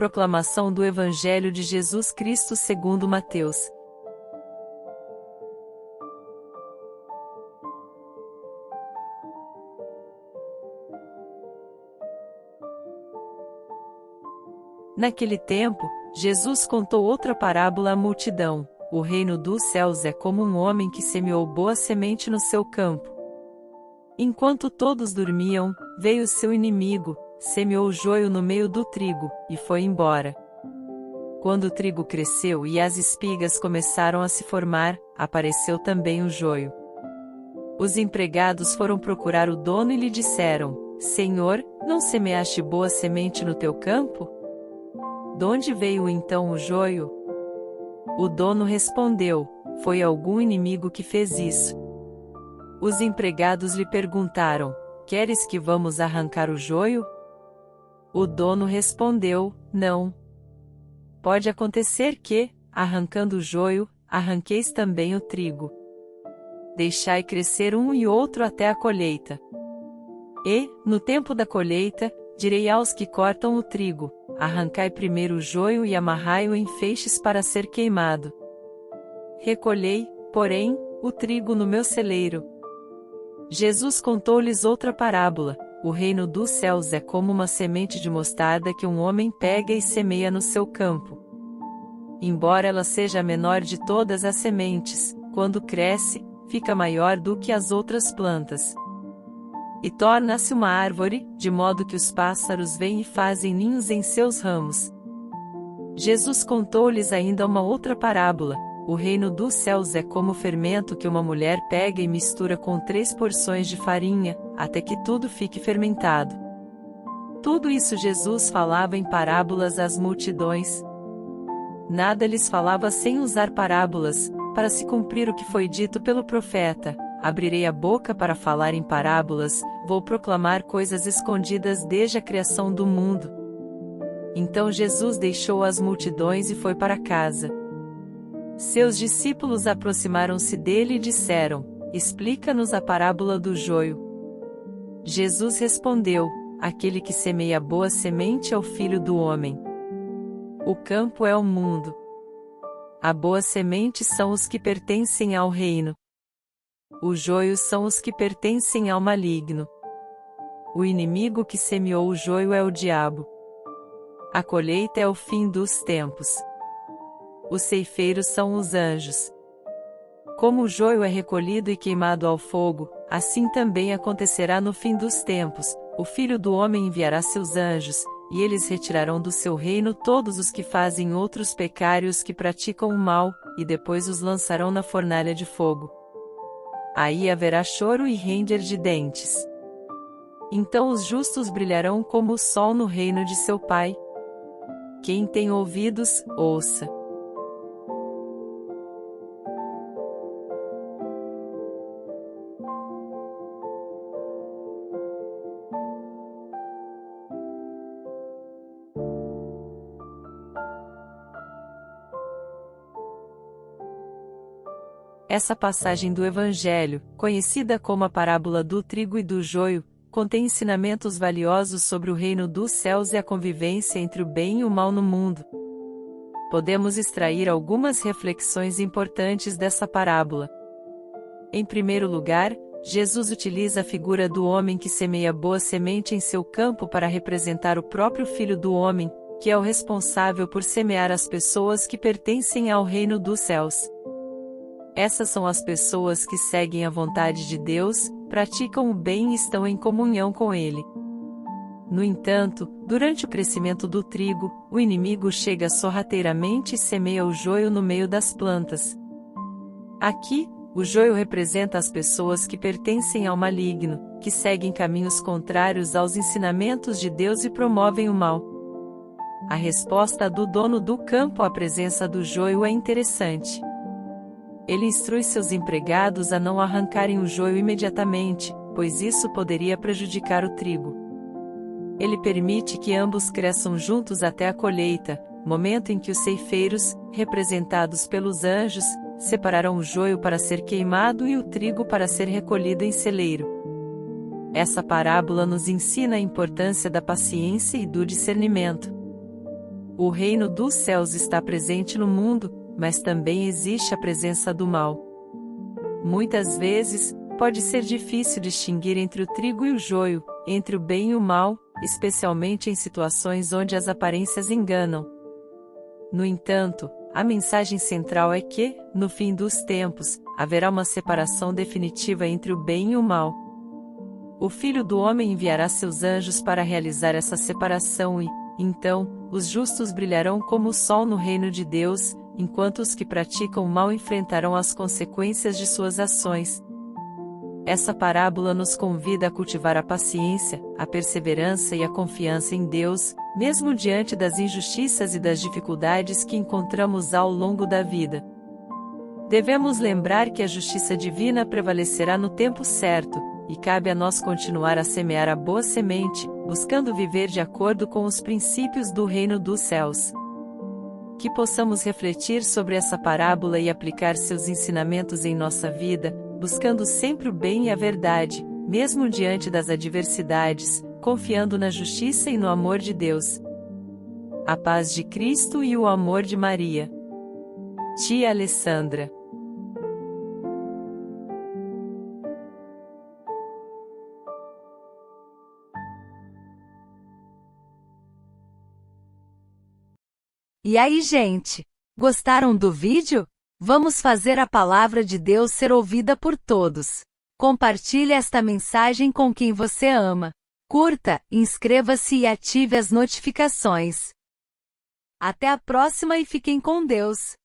Proclamação do Evangelho de Jesus Cristo segundo Mateus. Naquele tempo, Jesus contou outra parábola à multidão: o reino dos céus é como um homem que semeou boa semente no seu campo. Enquanto todos dormiam, veio seu inimigo, semeou o joio no meio do trigo, e foi embora. Quando o trigo cresceu e as espigas começaram a se formar, apareceu também o joio. Os empregados foram procurar o dono e lhe disseram: Senhor, não semeaste boa semente no teu campo? Donde veio então o joio? O dono respondeu: Foi algum inimigo que fez isso. Os empregados lhe perguntaram: Queres que vamos arrancar o joio? O dono respondeu: Não. Pode acontecer que, arrancando o joio, arranqueis também o trigo. Deixai crescer um e outro até a colheita. E, no tempo da colheita, direi aos que cortam o trigo: Arrancai primeiro o joio e amarrai-o em feixes para ser queimado. Recolhei, porém, o trigo no meu celeiro. Jesus contou-lhes outra parábola: o reino dos céus é como uma semente de mostarda que um homem pega e semeia no seu campo. Embora ela seja a menor de todas as sementes, quando cresce, fica maior do que as outras plantas. E torna-se uma árvore, de modo que os pássaros vêm e fazem ninhos em seus ramos. Jesus contou-lhes ainda uma outra parábola: o reino dos céus é como o fermento que uma mulher pega e mistura com 3 porções de farinha, até que tudo fique fermentado. Tudo isso Jesus falava em parábolas às multidões. Nada lhes falava sem usar parábolas, para se cumprir o que foi dito pelo profeta: abrirei a boca para falar em parábolas, vou proclamar coisas escondidas desde a criação do mundo. Então Jesus deixou as multidões e foi para casa. Seus discípulos aproximaram-se dele e disseram: Explica-nos a parábola do joio. Jesus respondeu: Aquele que semeia boa semente é o Filho do Homem. O campo é o mundo. A boa semente são os que pertencem ao reino. Os joios são os que pertencem ao maligno. O inimigo que semeou o joio é o diabo. A colheita é o fim dos tempos. Os ceifeiros são os anjos. Como o joio é recolhido e queimado ao fogo, assim também acontecerá no fim dos tempos: o Filho do Homem enviará seus anjos, e eles retirarão do seu reino todos os que fazem outros pecados que praticam o mal, e depois os lançarão na fornalha de fogo. Aí haverá choro e ranger de dentes. Então os justos brilharão como o sol no reino de seu Pai. Quem tem ouvidos, ouça. Essa passagem do Evangelho, conhecida como a parábola do trigo e do joio, contém ensinamentos valiosos sobre o reino dos céus e a convivência entre o bem e o mal no mundo. Podemos extrair algumas reflexões importantes dessa parábola. Em primeiro lugar, Jesus utiliza a figura do homem que semeia boa semente em seu campo para representar o próprio Filho do Homem, que é o responsável por semear as pessoas que pertencem ao reino dos céus. Essas são as pessoas que seguem a vontade de Deus, praticam o bem e estão em comunhão com Ele. No entanto, durante o crescimento do trigo, o inimigo chega sorrateiramente e semeia o joio no meio das plantas. Aqui, o joio representa as pessoas que pertencem ao maligno, que seguem caminhos contrários aos ensinamentos de Deus e promovem o mal. A resposta do dono do campo à presença do joio é interessante. Ele instrui seus empregados a não arrancarem o joio imediatamente, pois isso poderia prejudicar o trigo. Ele permite que ambos cresçam juntos até a colheita, momento em que os ceifeiros, representados pelos anjos, separarão o joio para ser queimado e o trigo para ser recolhido em celeiro. Essa parábola nos ensina a importância da paciência e do discernimento. O reino dos céus está presente no mundo, mas também existe a presença do mal. Muitas vezes, pode ser difícil distinguir entre o trigo e o joio, entre o bem e o mal, especialmente em situações onde as aparências enganam. No entanto, a mensagem central é que, no fim dos tempos, haverá uma separação definitiva entre o bem e o mal. O Filho do Homem enviará seus anjos para realizar essa separação e, então, os justos brilharão como o sol no reino de Deus, enquanto os que praticam o mal enfrentarão as consequências de suas ações. Essa parábola nos convida a cultivar a paciência, a perseverança e a confiança em Deus, mesmo diante das injustiças e das dificuldades que encontramos ao longo da vida. Devemos lembrar que a justiça divina prevalecerá no tempo certo, e cabe a nós continuar a semear a boa semente, buscando viver de acordo com os princípios do reino dos céus. Que possamos refletir sobre essa parábola e aplicar seus ensinamentos em nossa vida, buscando sempre o bem e a verdade, mesmo diante das adversidades, confiando na justiça e no amor de Deus. A paz de Cristo e o amor de Maria. Tia Alessandra. E aí, gente? Gostaram do vídeo? Vamos fazer a palavra de Deus ser ouvida por todos. Compartilhe esta mensagem com quem você ama. Curta, inscreva-se e ative as notificações. Até a próxima e fiquem com Deus.